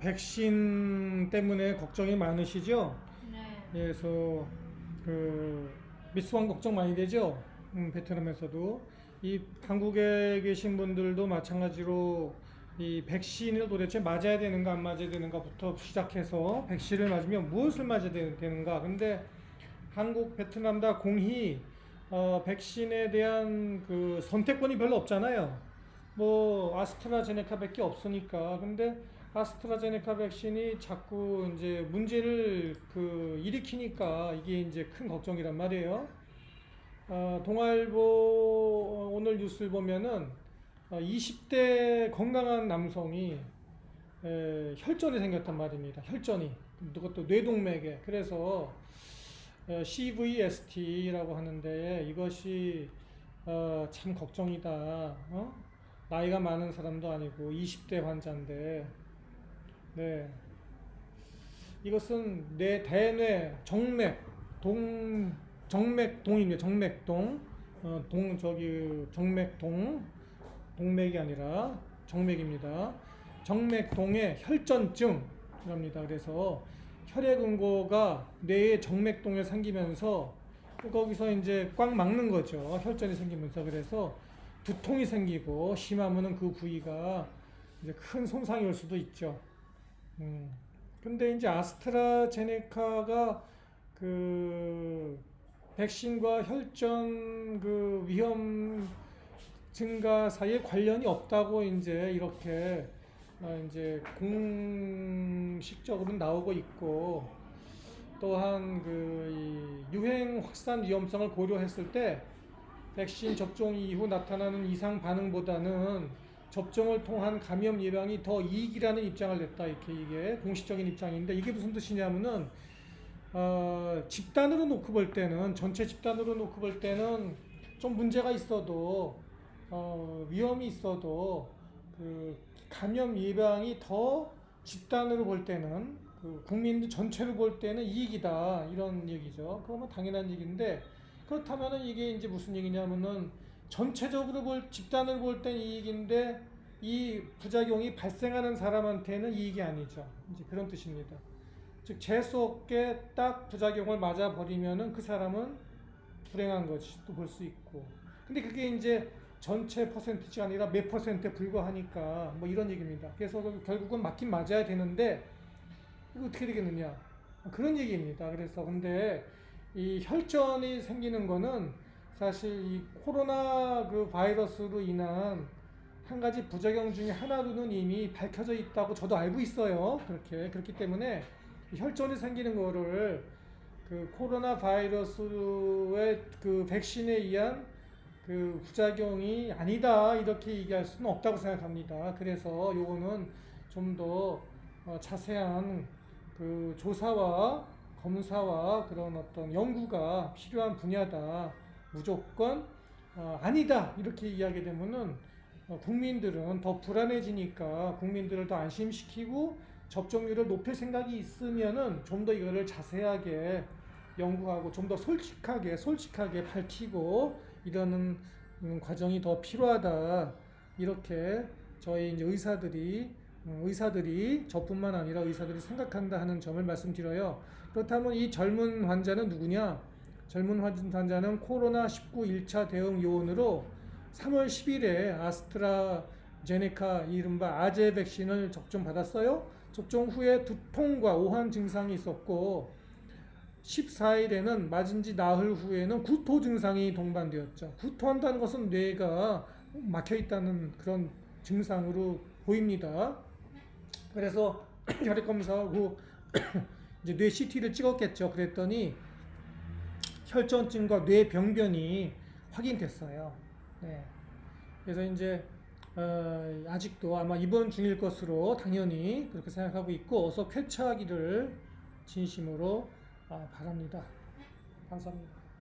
백신 때문에 걱정이 많으시죠? 네. 그래서 미수환 걱정 많이 되죠? 베트남에서도 이 한국에 계신 분들도 마찬가지로 이 백신을 도대체 맞아야 되는가 안 맞아야 되는가부터 시작해서 백신을 맞으면 무엇을 맞아야 되는가. 근데 한국, 베트남 다 공히 백신에 대한 그 선택권이 별로 없잖아요. 뭐 아스트라제네카밖에 없으니까. 근데 아스트라제네카 백신이 자꾸 이제 문제를 일으키니까 이게 이제 큰 걱정이란 말이에요. 동아일보 오늘 뉴스를 보면은 20대 건강한 남성이 혈전이 생겼단 말입니다. 혈전이. 그것도 뇌동맥에. 그래서 CVST라고 하는데 이것이 참 걱정이다. 나이가 많은 사람도 아니고 20대 환자인데, 네, 이것은 내 대뇌 정맥 정맥동입니다. 정맥동. 정맥동, 동맥이 아니라 정맥입니다. 정맥동의 혈전증이랍니다. 그래서 혈액응고가 뇌의 정맥동에 생기면서 거기서 이제 꽉 막는 거죠. 혈전이 생기면서. 그래서 두통이 생기고 심하면은 그 부위가 이제 큰 손상이 올 수도 있죠. 근데 이제 아스트라제네카가 백신과 혈전 위험 증가 사이에 관련이 없다고 이제 이렇게 이제 공식적으로 나오고 있고, 또한 이 유행 확산 위험성을 고려했을 때 백신 접종 이후 나타나는 이상 반응보다는 접종을 통한 감염 예방이 더 이익이라는 입장을 냈다. 이렇게 이게 공식적인 입장인데, 이게 무슨 뜻이냐면은 집단으로 놓고 볼 때는, 전체 집단으로 놓고 볼 때는 좀 문제가 있어도 위험이 있어도 감염 예방이 더 집단으로 볼 때는 국민 전체로 볼 때는 이익이다, 이런 얘기죠. 그거는 당연한 얘기인데, 그렇다면은 이게 이제 무슨 얘기냐면은 전체적으로 집단을 볼 땐 이익인데 이 부작용이 발생하는 사람한테는 이익이 아니죠. 이제 그런 뜻입니다. 즉 재수 없게 딱 부작용을 맞아 버리면은 그 사람은 불행한 것이도 볼 수 있고. 근데 그게 이제 전체 퍼센티지가 아니라 몇 퍼센트에 불과하니까 뭐 이런 얘기입니다. 그래서 결국은 맞긴 맞아야 되는데 이거 어떻게 되겠느냐, 그런 얘기입니다. 그래서 근데 이 혈전이 생기는 거는 사실 이 코로나 바이러스로 인한 한 가지 부작용 중에 하나로는 이미 밝혀져 있다고 저도 알고 있어요. 그렇기 때문에 혈전이 생기는 거를 코로나 바이러스의 백신에 의한 부작용이 아니다, 이렇게 얘기할 수는 없다고 생각합니다. 그래서 요거는 좀 더 자세한 조사와 검사와 그런 어떤 연구가 필요한 분야다. 무조건 아니다, 이렇게 이야기 되면은 국민들은 더 불안해지니까 국민들을 더 안심시키고 접종률을 높일 생각이 있으면은 좀 더 이거를 자세하게 연구하고 좀 더 솔직하게 밝히고 이러는 과정이 더 필요하다. 이렇게 저희 이제 의사들이 저뿐만 아니라 의사들이 생각한다 하는 점을 말씀드려요. 그렇다면 이 젊은 환자는 누구냐? 젊은 환자는 코로나19 1차 대응 요원으로 3월 10일에 아스트라제네카 이른바 아제 백신을 접종받았어요. 접종 후에 두통과 오한 증상이 있었고 14일에는 맞은 지 나흘 후에는 구토 증상이 동반되었죠. 구토한다는 것은 뇌가 막혀 있다는 그런 증상으로 보입니다. 그래서 혈액 검사하고 이제 뇌 CT를 찍었겠죠. 그랬더니 혈전증과 뇌병변이 확인됐어요. 네. 그래서 이제 아직도 아마 입원 중일 것으로 당연히 그렇게 생각하고 있고, 어서 쾌차하기를 진심으로 바랍니다. 감사합니다.